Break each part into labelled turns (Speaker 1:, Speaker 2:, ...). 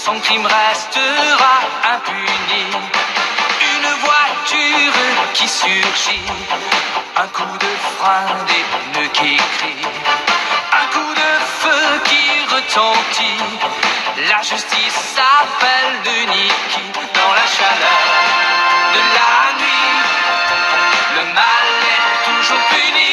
Speaker 1: son crime restera impuni. Une voiture qui surgit, un coup de frein, des pneus qui crient, un coup de feu qui retentit. La justice s'appelle le Niki. Dans la chaleur de la nuit, le mal est toujours puni.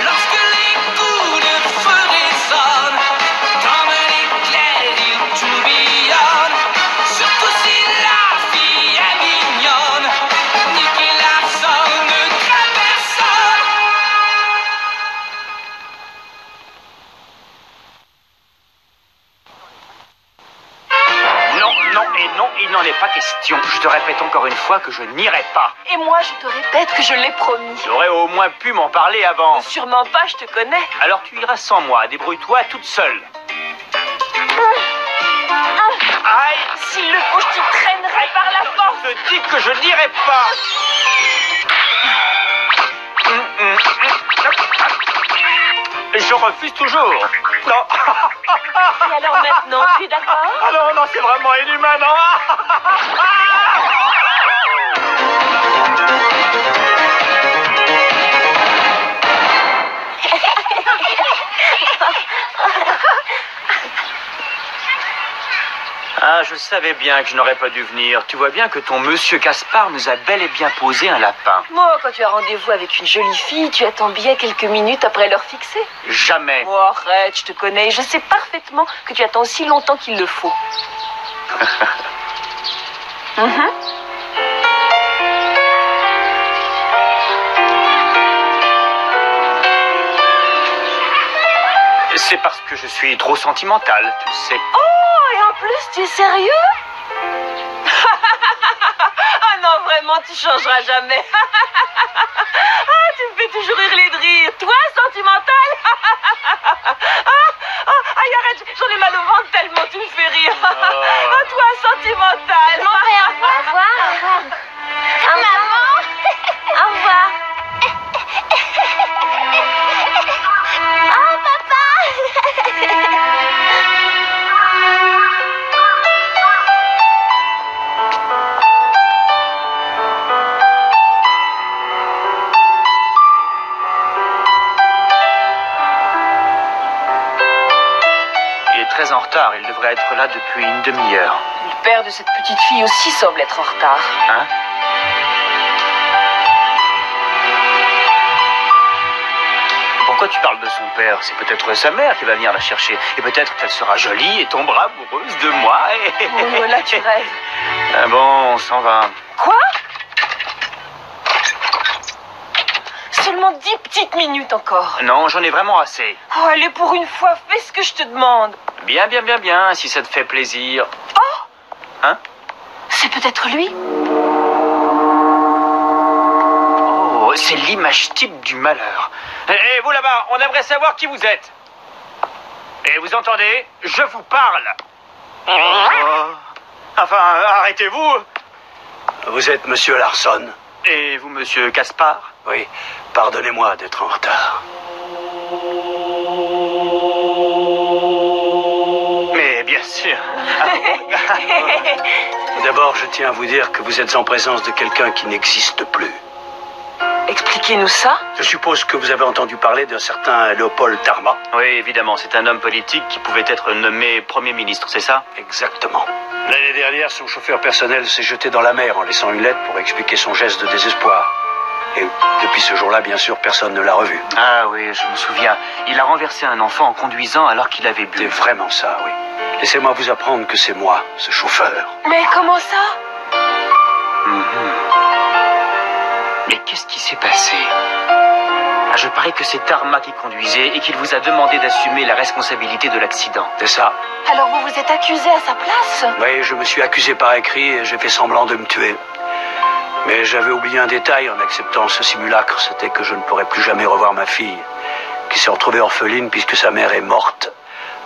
Speaker 1: Lorsque les coups de feu résonnent, comme l'éclair il tourbillonne. Surtout si la fille est mignonne, Nicky Larson ne craint personne.
Speaker 2: Non, non et non, il n'en est pas question. Je te répète encore une fois que je n'irai pas.
Speaker 3: Et moi, je te répète que je l'ai promis.
Speaker 2: Tu aurais au moins pu m'en parler avant.
Speaker 3: Sûrement pas, je te connais.
Speaker 2: Alors tu iras sans moi, débrouille-toi toute seule. Aïe!
Speaker 3: S'il le faut, je t'y traînerai par la force.
Speaker 2: Je te dis que je n'irai pas. Je refuse toujours. Non.
Speaker 3: Et alors maintenant, tu es d'accord?
Speaker 2: Ah non, non, c'est vraiment inhumain, non. Ah, je savais bien que je n'aurais pas dû venir. Tu vois bien que ton monsieur Gaspard nous a bel et bien posé un lapin.
Speaker 3: Moi, quand tu as rendez-vous avec une jolie fille, tu attends bien quelques minutes après l'heure fixée.
Speaker 2: Jamais.
Speaker 3: Oh, arrête, je te connais. Je sais parfaitement que tu attends aussi longtemps qu'il le faut.
Speaker 2: C'est parce que je suis trop sentimental, tu sais.
Speaker 3: Oh, et en plus, tu es sérieux? Ah non, vraiment, tu changeras jamais. Ah, tu me fais toujours hurler de rire. Toi, sentimental? Aïe, arrête, j'en ai mal au ventre tellement tu me fais rire. Ah, toi, sentimental.
Speaker 4: Mon père, au revoir. Au revoir. Maman. Au revoir. Oh, papa.
Speaker 2: Il est très en retard, il devrait être là depuis une demi-heure.
Speaker 3: Le père de cette petite fille aussi semble être en retard.
Speaker 2: Hein? Pourquoi tu parles de son père? C'est peut-être sa mère qui va venir la chercher. Et peut-être qu'elle sera jolie et tombera amoureuse de moi.
Speaker 3: Oh, là, tu rêves.
Speaker 2: Ah bon, on s'en va.
Speaker 3: Quoi? Seulement 10 petites minutes encore.
Speaker 2: Non, j'en ai vraiment assez.
Speaker 3: Oh, allez, pour une fois, fais ce que je te demande.
Speaker 2: Bien, bien, bien, bien, si ça te fait plaisir.
Speaker 3: Oh!
Speaker 2: Hein?
Speaker 3: C'est peut-être lui?
Speaker 2: Oh, c'est l'image type du malheur. Et vous là-bas, on aimerait savoir qui vous êtes. Et vous entendez? Je vous parle. Oh. Enfin, arrêtez-vous.
Speaker 5: Vous êtes Monsieur Larson?
Speaker 2: Et vous, Monsieur Gaspard?
Speaker 5: Oui, pardonnez-moi d'être en retard.
Speaker 2: Mais bien sûr.
Speaker 5: D'abord, je tiens à vous dire que vous êtes en présence de quelqu'un qui n'existe plus.
Speaker 3: Expliquez-nous ça.
Speaker 5: Je suppose que vous avez entendu parler d'un certain Léopold Tarma.
Speaker 2: Oui, évidemment, c'est un homme politique qui pouvait être nommé Premier ministre, c'est ça?
Speaker 5: Exactement. L'année dernière, son chauffeur personnel s'est jeté dans la mer en laissant une lettre pour expliquer son geste de désespoir. Et depuis ce jour-là, bien sûr, personne ne l'a revu.
Speaker 2: Ah oui, je me souviens. Il a renversé un enfant en conduisant alors qu'il avait bu.
Speaker 5: C'est vraiment ça, oui. Laissez-moi vous apprendre que c'est moi, ce chauffeur.
Speaker 3: Mais comment ça?
Speaker 2: Mais qu'est-ce qui s'est passé? Ah, je parie que c'est Tarma qui conduisait et qu'il vous a demandé d'assumer la responsabilité de l'accident.
Speaker 5: C'est ça.
Speaker 3: Alors vous vous êtes accusé à sa place?
Speaker 5: Oui, je me suis accusé par écrit et j'ai fait semblant de me tuer. Mais j'avais oublié un détail en acceptant ce simulacre, c'était que je ne pourrais plus jamais revoir ma fille, qui s'est retrouvée orpheline puisque sa mère est morte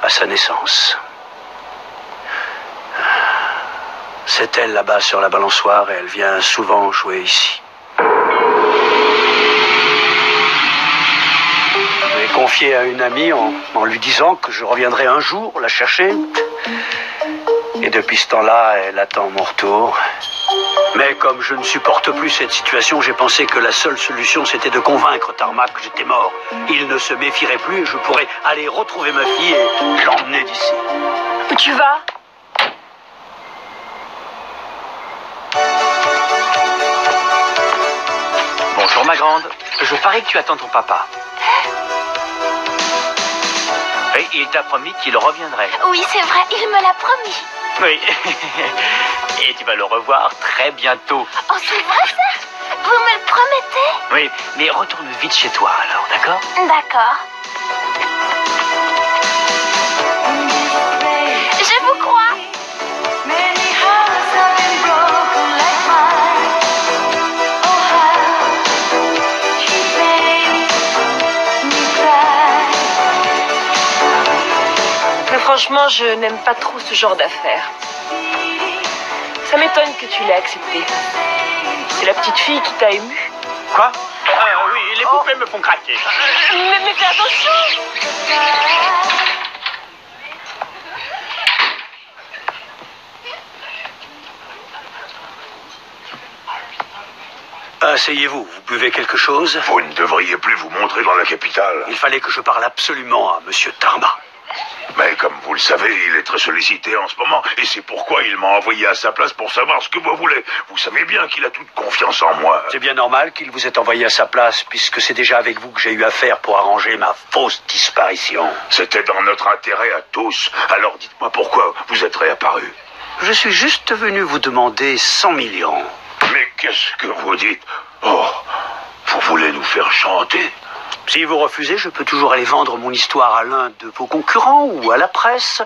Speaker 5: à sa naissance. C'est elle là-bas sur la balançoire et elle vient souvent jouer ici. Je l'ai confiée à une amie en lui disant que je reviendrai un jour la chercher. Et depuis ce temps-là, elle attend mon retour. Mais comme je ne supporte plus cette situation, j'ai pensé que la seule solution, c'était de convaincre Tarmac que j'étais mort. Il ne se méfierait plus et je pourrais aller retrouver ma fille et l'emmener d'ici.
Speaker 3: Où tu vas?
Speaker 2: Bonjour ma grande, je parie que tu attends ton papa. Oui, il t'a promis qu'il reviendrait.
Speaker 4: Oui, c'est vrai, il me l'a promis.
Speaker 2: Oui, et tu vas le revoir très bientôt.
Speaker 4: Oh, c'est vrai ça? Vous me le promettez?
Speaker 2: Oui, mais retourne vite chez toi alors, d'accord?
Speaker 4: D'accord. Je vous crois.
Speaker 3: Mais franchement, je n'aime pas trop ce genre d'affaires. Ça m'étonne que tu l'aies accepté. C'est la petite fille qui t'a ému.
Speaker 2: Quoi? Oui, les poupées me font craquer.
Speaker 3: Mais fais attention!
Speaker 5: Asseyez-vous, vous buvez quelque chose?
Speaker 6: Vous ne devriez plus vous montrer dans la capitale.
Speaker 5: Il fallait que je parle absolument à Monsieur Tarma.
Speaker 6: Mais comme vous le savez, il est très sollicité en ce moment, et c'est pourquoi il m'a envoyé à sa place pour savoir ce que vous voulez. Vous savez bien qu'il a toute confiance en moi.
Speaker 5: C'est bien normal qu'il vous ait envoyé à sa place, puisque c'est déjà avec vous que j'ai eu affaire pour arranger ma fausse disparition.
Speaker 6: C'était dans notre intérêt à tous. Alors dites-moi pourquoi vous êtes réapparu.
Speaker 5: Je suis juste venu vous demander 100 millions.
Speaker 6: Mais qu'est-ce que vous dites? Oh, vous voulez nous faire chanter?
Speaker 5: Si vous refusez, je peux toujours aller vendre mon histoire à l'un de vos concurrents ou à la presse.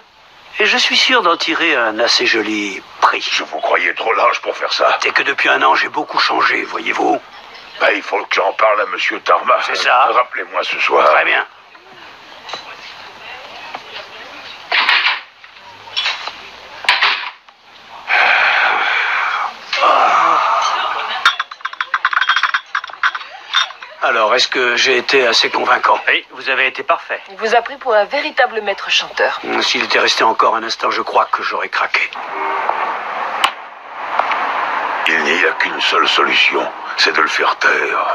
Speaker 5: Et je suis sûr d'en tirer un assez joli prix.
Speaker 6: Je vous croyais trop lâche pour faire ça.
Speaker 5: C'est que depuis un an, j'ai beaucoup changé, voyez-vous.
Speaker 6: Ben, il faut que j'en parle à Monsieur Tarma.
Speaker 5: C'est ça.
Speaker 6: Rappelez-moi ce soir.
Speaker 5: Très bien. Alors, est-ce que j'ai été assez convaincant?
Speaker 2: Oui, vous avez été parfait.
Speaker 3: Il vous a pris pour un véritable maître chanteur.
Speaker 5: S'il était resté encore un instant, je crois que j'aurais craqué.
Speaker 6: Il n'y a qu'une seule solution, c'est de le faire taire.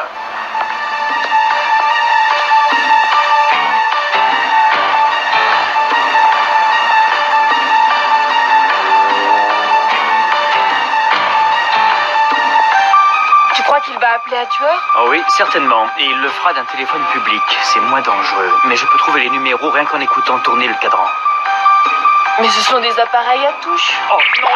Speaker 3: Tu crois qu'il va appeler un tueur?
Speaker 2: Oh oui, certainement. Et il le fera d'un téléphone public. C'est moins dangereux. Mais je peux trouver les numéros rien qu'en écoutant tourner le cadran.
Speaker 3: Mais ce sont des appareils à touche.
Speaker 2: Oh non!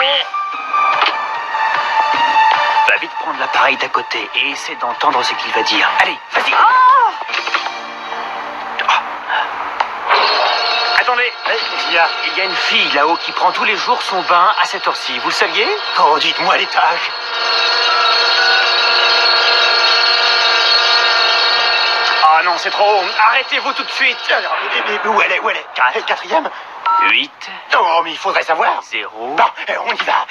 Speaker 2: Va vite prendre l'appareil d'à côté et essaie d'entendre ce qu'il va dire. Allez, vas-y! Attendez, il y a une fille là-haut qui prend tous les jours son bain à cette heure-ci. Vous le saviez?
Speaker 5: Oh, dites-moi l'étage.
Speaker 2: Ah non, c'est trop haut. Arrêtez-vous tout de suite.
Speaker 5: Mais où elle est? Où elle est? Quatrième?
Speaker 2: 8.
Speaker 5: Oh, mais il faudrait savoir.
Speaker 2: 0.
Speaker 5: Bon, on y va.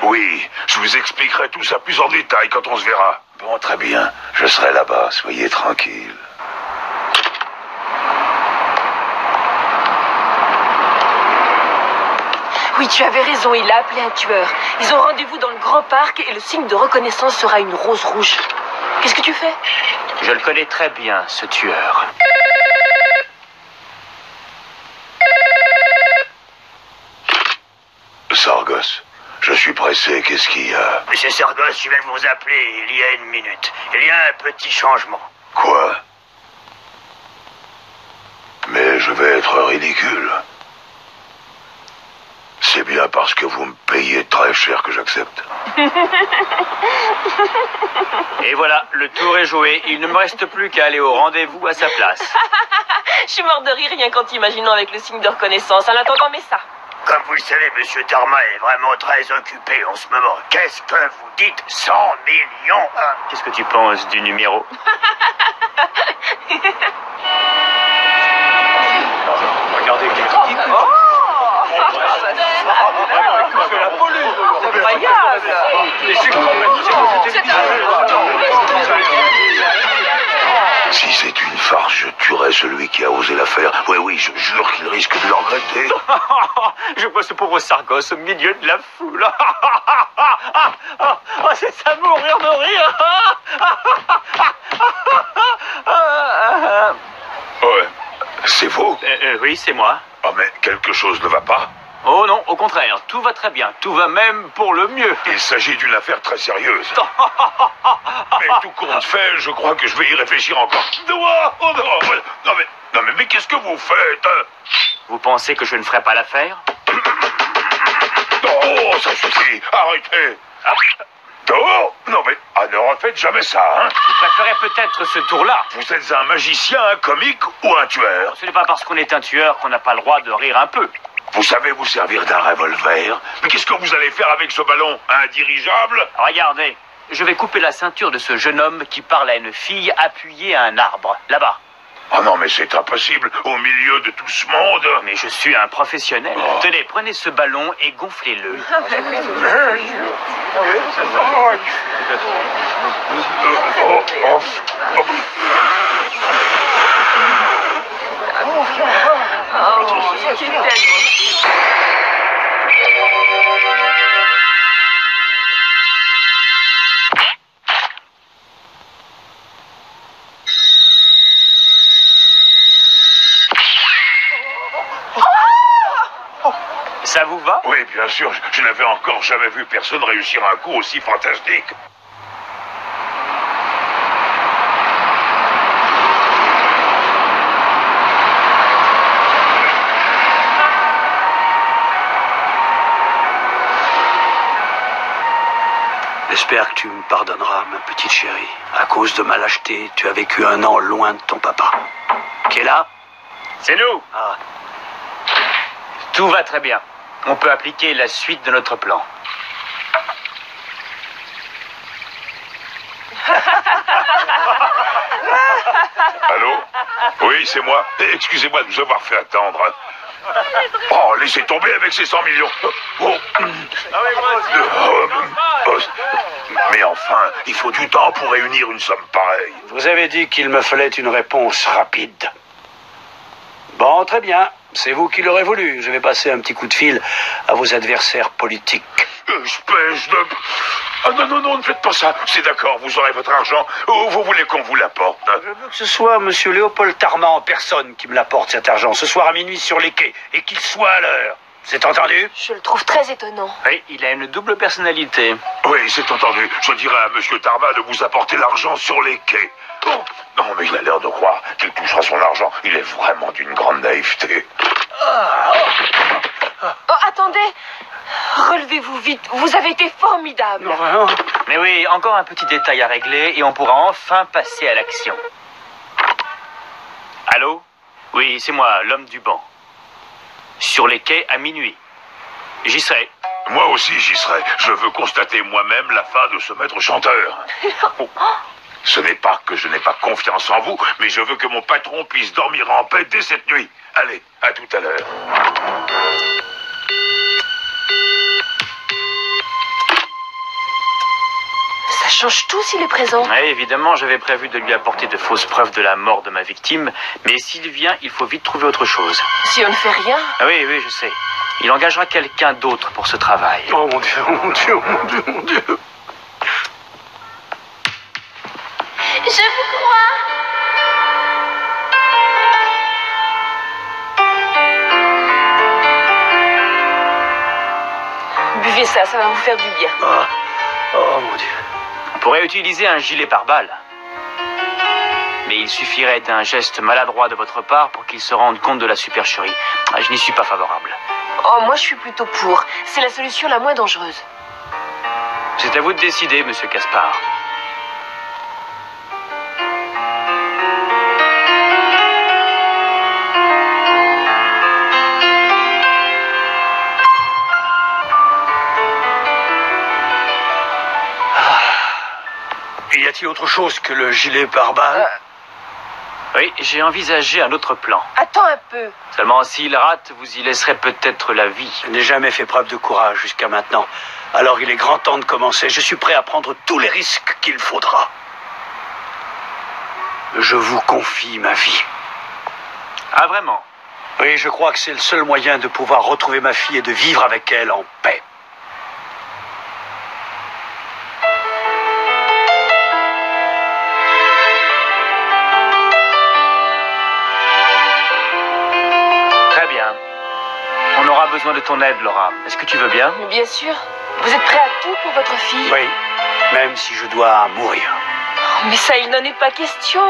Speaker 6: Oui, je vous expliquerai tout ça plus en détail quand on se verra. Bon, très bien. Je serai là-bas, soyez tranquille.
Speaker 3: Oui, tu avais raison, il a appelé un tueur. Ils ont rendez-vous dans le grand parc et le signe de reconnaissance sera une rose rouge. Qu'est-ce que tu fais?
Speaker 2: Je le connais très bien, ce tueur.
Speaker 6: Sargos, je suis pressé, qu'est-ce qu'il y a?
Speaker 5: Monsieur Sargos, je viens de vous appeler il y a une minute. Il y a un petit changement.
Speaker 6: Quoi? Mais je vais être ridicule. C'est bien parce que vous me payez très cher que j'accepte.
Speaker 2: Et voilà, le tour est joué. Il ne me reste plus qu'à aller au rendez-vous à sa place.
Speaker 3: Je suis mort de rire rien qu'en t'imaginant avec le signe de reconnaissance. En attendant, mais ça.
Speaker 5: Comme vous le savez, Monsieur Tarma est vraiment très occupé en ce moment. Qu'est-ce que vous dites 100 millions
Speaker 2: Qu'est-ce que tu penses du numéro?
Speaker 5: Regardez quel
Speaker 3: Oh, la police, incroyable.
Speaker 6: Si c'est une farce, je tuerai celui qui a osé la faire. Oui, oui, je jure qu'il risque de le regretter.
Speaker 2: Je vois ce pauvre Sargos au milieu de la foule. C'est ça mourir de rire.
Speaker 6: Ouais, c'est vous?
Speaker 2: Oui, c'est moi.
Speaker 6: Ah, mais quelque chose ne va pas.
Speaker 2: Oh non, au contraire, tout va très bien. Tout va même pour le mieux.
Speaker 6: Il s'agit d'une affaire très sérieuse. Mais tout compte fait, je crois que je vais y réfléchir encore. Non mais qu'est-ce que vous faites?
Speaker 2: Vous pensez que je ne ferai pas l'affaire?
Speaker 6: Oh, ça suffit. Arrêtez. Oh, non mais, ne refaites jamais ça, hein.
Speaker 2: Vous préférez peut-être ce tour-là.
Speaker 6: Vous êtes un magicien, un comique ou un tueur?
Speaker 2: Ce n'est pas parce qu'on est un tueur qu'on n'a pas le droit de rire un peu.
Speaker 6: Vous savez vous servir d'un revolver? Mais qu'est-ce que vous allez faire avec ce ballon? Un dirigeable?
Speaker 2: Regardez, je vais couper la ceinture de ce jeune homme qui parle à une fille appuyée à un arbre, là-bas.
Speaker 6: Oh non, mais c'est impossible, au milieu de tout ce monde.
Speaker 2: Mais je suis un professionnel.
Speaker 6: Oh.
Speaker 2: Tenez, prenez ce ballon et gonflez-le. Ça vous va?
Speaker 6: Oui, bien sûr, je n'avais encore jamais vu personne réussir un coup aussi fantastique.
Speaker 5: J'espère que tu me pardonneras, ma petite chérie. À cause de ma lâcheté, tu as vécu un an loin de ton papa. Qui est là?
Speaker 2: C'est nous.
Speaker 5: Ah,
Speaker 2: Tout va très bien. On peut appliquer la suite de notre plan.
Speaker 6: Allô? Oui, c'est moi. Excusez-moi de vous avoir fait attendre. Oh, laissez tomber avec ces 100 millions. Mais enfin, il faut du temps pour réunir une somme pareille.
Speaker 5: vous avez dit qu'il me fallait une réponse rapide. Bon, très bien. C'est vous qui l'aurez voulu. Je vais passer un petit coup de fil à vos adversaires politiques.
Speaker 6: Espèce de... Ah non, ne faites pas ça. C'est d'accord, vous aurez votre argent. Ou vous voulez qu'on vous l'apporte?
Speaker 5: Je veux que ce soit Monsieur Léopold Tarma en personne qui me l'apporte cet argent ce soir à minuit sur les quais et qu'il soit à l'heure. C'est entendu?
Speaker 4: Je le trouve très étonnant.
Speaker 2: Oui, il a une double personnalité.
Speaker 6: Oui, c'est entendu. Je dirai à Monsieur Tarma de vous apporter l'argent sur les quais. Oh, non, mais il a l'air de croire qu'il touchera son argent. Il est vraiment d'une grande naïveté.
Speaker 3: Oh, attendez. Relevez-vous vite. Vous avez été formidable.
Speaker 5: Vraiment?
Speaker 2: Mais oui, encore un petit détail à régler et on pourra enfin passer à l'action. Allô? Oui, c'est moi, l'homme du banc. Sur les quais à minuit. J'y serai.
Speaker 6: Moi aussi, j'y serai. Je veux constater moi-même la fin de ce maître chanteur. Oh. Ce n'est pas que je n'ai pas confiance en vous, mais je veux que mon patron puisse dormir en paix dès cette nuit. Allez, à tout à l'heure.
Speaker 3: Ça change tout s'il est présent.
Speaker 2: Oui, évidemment, j'avais prévu de lui apporter de fausses preuves de la mort de ma victime, mais s'il vient, il faut vite trouver autre chose.
Speaker 3: Si on ne fait rien.
Speaker 2: Ah oui, je sais. Il engagera quelqu'un d'autre pour ce travail.
Speaker 5: Oh mon Dieu, oh mon Dieu, oh mon Dieu, mon Dieu.
Speaker 4: Je vous crois.
Speaker 3: Buvez ça, ça va vous faire du bien.
Speaker 5: Ah, oh mon Dieu.
Speaker 2: On pourrait utiliser un gilet pare-balles. Mais il suffirait d'un geste maladroit de votre part pour qu'il se rende compte de la supercherie. Je n'y suis pas favorable.
Speaker 3: Oh, moi je suis plutôt pour. C'est la solution la moins dangereuse.
Speaker 2: C'est à vous de décider, monsieur Caspar.
Speaker 5: Y a-t-il autre chose que le gilet pare-balles?
Speaker 2: Oui, j'ai envisagé un autre plan.
Speaker 3: Attends un peu.
Speaker 2: Seulement, s'il rate, vous y laisserez peut-être la vie.
Speaker 5: Je n'ai jamais fait preuve de courage jusqu'à maintenant. Alors il est grand temps de commencer. Je suis prêt à prendre tous les risques qu'il faudra. Je vous confie ma vie.
Speaker 2: Ah, vraiment?
Speaker 5: Oui, je crois que c'est le seul moyen de pouvoir retrouver ma fille et de vivre avec elle en paix.
Speaker 2: Très bien. On aura besoin de ton aide, Laura. Est-ce que tu veux bien?
Speaker 3: Mais bien sûr. Vous êtes prêt à tout pour votre fille?
Speaker 5: Oui, même si je dois mourir.
Speaker 3: Oh, mais ça, il n'en est pas question.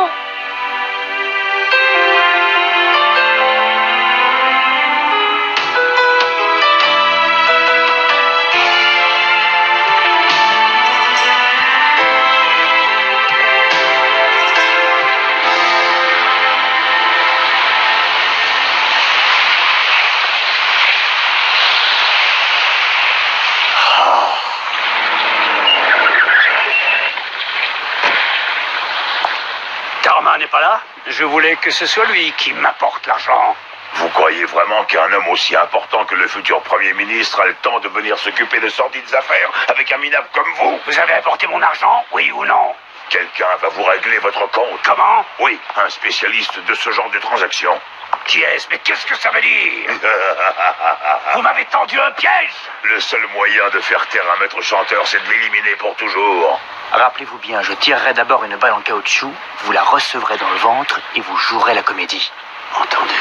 Speaker 5: Tarma n'est pas là? Je voulais que ce soit lui qui m'apporte l'argent.
Speaker 6: Vous croyez vraiment qu'un homme aussi important que le futur Premier ministre a le temps de venir s'occuper de sordides affaires avec un minable comme vous?
Speaker 5: Vous avez apporté mon argent, oui ou non?
Speaker 6: Quelqu'un va vous régler votre compte.
Speaker 5: Comment?
Speaker 6: Oui, un spécialiste de ce genre de transactions.
Speaker 5: Qui est-ce? Mais qu'est-ce que ça veut dire? Vous m'avez tendu un piège!
Speaker 6: Le seul moyen de faire taire un maître chanteur, c'est de l'éliminer pour toujours.
Speaker 2: Rappelez-vous bien, je tirerai d'abord une balle en caoutchouc, vous la recevrez dans le ventre et vous jouerez la comédie.
Speaker 5: Entendu.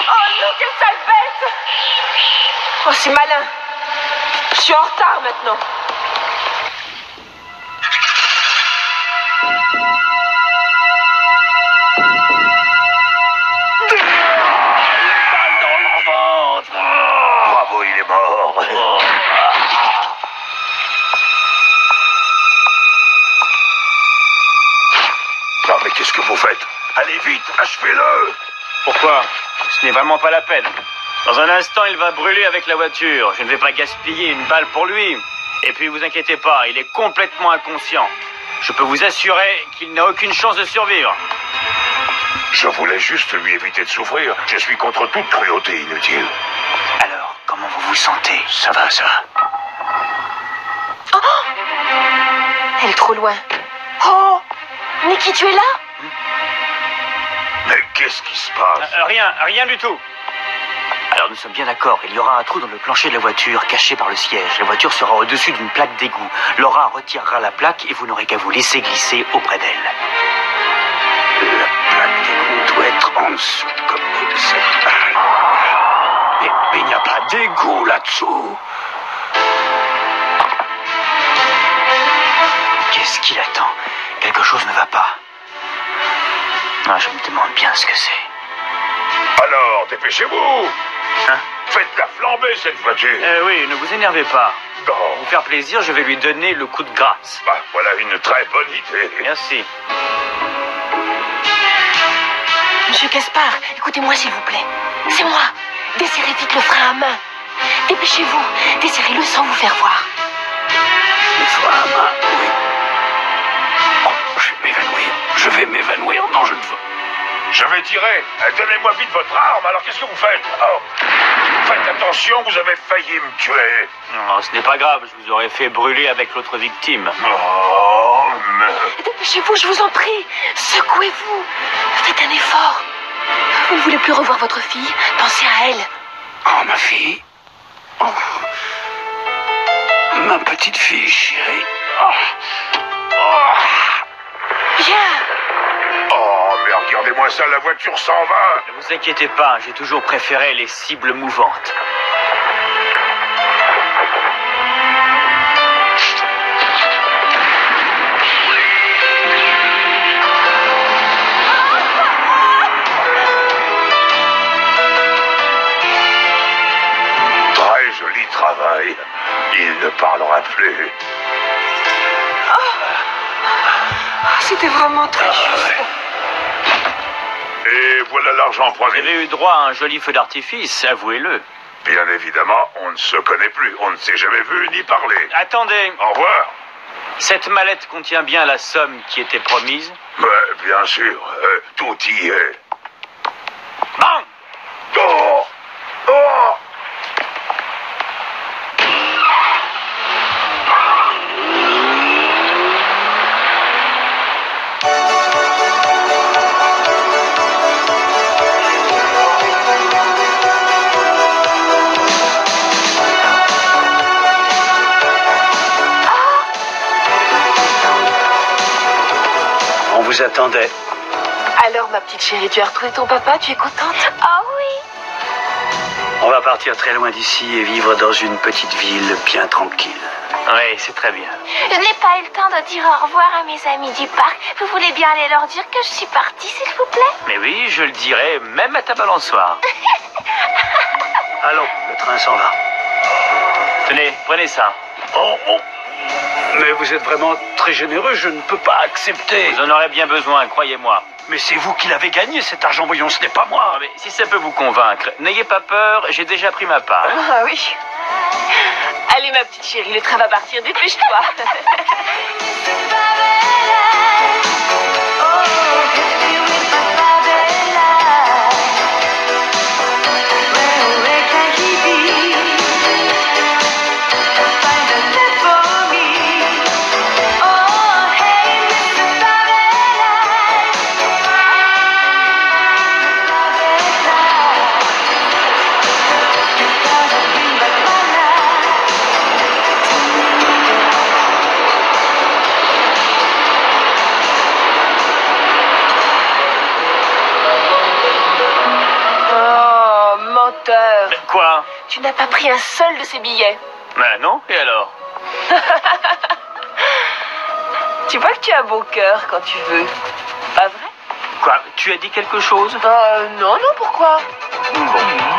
Speaker 3: Oh non, quelle sale bête! Oh, c'est malin. Je suis en retard maintenant.
Speaker 6: Bravo, il est mort. Non, mais qu'est-ce que vous faites? Allez vite, achevez-le.
Speaker 2: Pourquoi? Ce n'est vraiment pas la peine. Dans un instant, il va brûler avec la voiture. Je ne vais pas gaspiller une balle pour lui. Et puis, vous inquiétez pas, il est complètement inconscient. Je peux vous assurer qu'il n'a aucune chance de survivre.
Speaker 6: Je voulais juste lui éviter de souffrir. Je suis contre toute cruauté inutile.
Speaker 2: Alors, comment vous vous sentez?
Speaker 5: Ça va, ça va.
Speaker 3: Elle est trop loin. Oh! Nikki, tu es là?
Speaker 6: Mais qu'est-ce qui se passe?
Speaker 2: Rien du tout. Alors nous sommes bien d'accord, il y aura un trou dans le plancher de la voiture caché par le siège. La voiture sera au-dessus d'une plaque d'égout. Laura retirera la plaque et vous n'aurez qu'à vous laisser glisser auprès d'elle.
Speaker 5: La plaque d'égout doit être en dessous, comme ça. Mais il n'y a pas d'égout là-dessous.
Speaker 2: Qu'est-ce qu'il attend? Quelque chose ne va pas. Ah, je me demande bien ce que c'est.
Speaker 6: Alors, dépêchez-vous.
Speaker 2: Hein?
Speaker 6: Faites la flambée, cette voiture.
Speaker 2: Oui, ne vous énervez pas.
Speaker 6: Non.
Speaker 2: Pour vous faire plaisir, je vais lui donner le coup de grâce.
Speaker 6: Bah, voilà une très bonne idée.
Speaker 2: Merci.
Speaker 3: Monsieur Caspar, écoutez-moi s'il vous plaît. C'est moi. Desserrez vite le frein à main. Dépêchez-vous. Desserrez-le sans vous faire voir.
Speaker 5: Le frein à main, oui. Oh, je vais m'évanouir. Je vais m'évanouir. Non, je ne veux.
Speaker 6: Je vais tirer. Donnez-moi vite votre arme. Alors, qu'est-ce que vous faites? Oh. Faites attention, vous avez failli me tuer.
Speaker 2: Non, ce n'est pas grave, je vous aurais fait brûler avec l'autre victime.
Speaker 6: Oh, mais...
Speaker 3: Dépêchez-vous, je vous en prie. Secouez-vous. Faites un effort. Vous ne voulez plus revoir votre fille. Pensez à elle.
Speaker 5: Oh, ma fille. Oh. Ma petite fille chérie. Oh. Oh.
Speaker 3: Bien.
Speaker 6: Oh, mais regardez-moi ça, la voiture s'en va.
Speaker 2: Ne vous inquiétez pas, j'ai toujours préféré les cibles mouvantes.
Speaker 6: plus.
Speaker 3: C'était vraiment très juste.
Speaker 6: Et voilà l'argent,
Speaker 2: Vous
Speaker 6: prenez.
Speaker 2: avez eu droit à un joli feu d'artifice, avouez-le.
Speaker 6: Bien évidemment, on ne se connaît plus. On ne s'est jamais vu ni parlé.
Speaker 2: Attendez,
Speaker 6: Au revoir.
Speaker 2: cette mallette contient bien la somme qui était promise?
Speaker 6: Bien sûr, tout y est.
Speaker 2: Bang!
Speaker 6: Oh! Oh!
Speaker 5: On vous attendait.
Speaker 3: Alors, ma petite chérie, tu as retrouvé ton papa, tu es contente?
Speaker 4: Oh oui.
Speaker 5: On va partir très loin d'ici et vivre dans une petite ville bien tranquille.
Speaker 2: Oui, c'est très bien.
Speaker 4: Je n'ai pas eu le temps de dire au revoir à mes amis du parc. Vous voulez bien aller leur dire que je suis partie, s'il vous plaît?
Speaker 2: Mais oui, je le dirai, même à ta balançoire.
Speaker 5: Allons, le train s'en va.
Speaker 2: Tenez, prenez ça.
Speaker 5: Oh, oh. Mais vous êtes vraiment très généreux, je ne peux pas accepter.
Speaker 2: Vous en aurez bien besoin, croyez-moi.
Speaker 5: Mais c'est vous qui l'avez gagné, cet argent, voyons, ce n'est pas moi.
Speaker 2: Ah, mais si ça peut vous convaincre, n'ayez pas peur, j'ai déjà pris ma part.
Speaker 3: Ah oui. Allez, ma petite chérie, le train va partir, dépêche-toi. Oh, menteur.
Speaker 2: Mais quoi?
Speaker 3: Tu n'as pas pris un seul de ces billets.
Speaker 2: Ben non, et alors?
Speaker 3: Tu vois que tu as beau cœur quand tu veux. Pas vrai?
Speaker 2: Quoi? Tu as dit quelque chose?
Speaker 3: Non, non, pourquoi?
Speaker 2: Bon.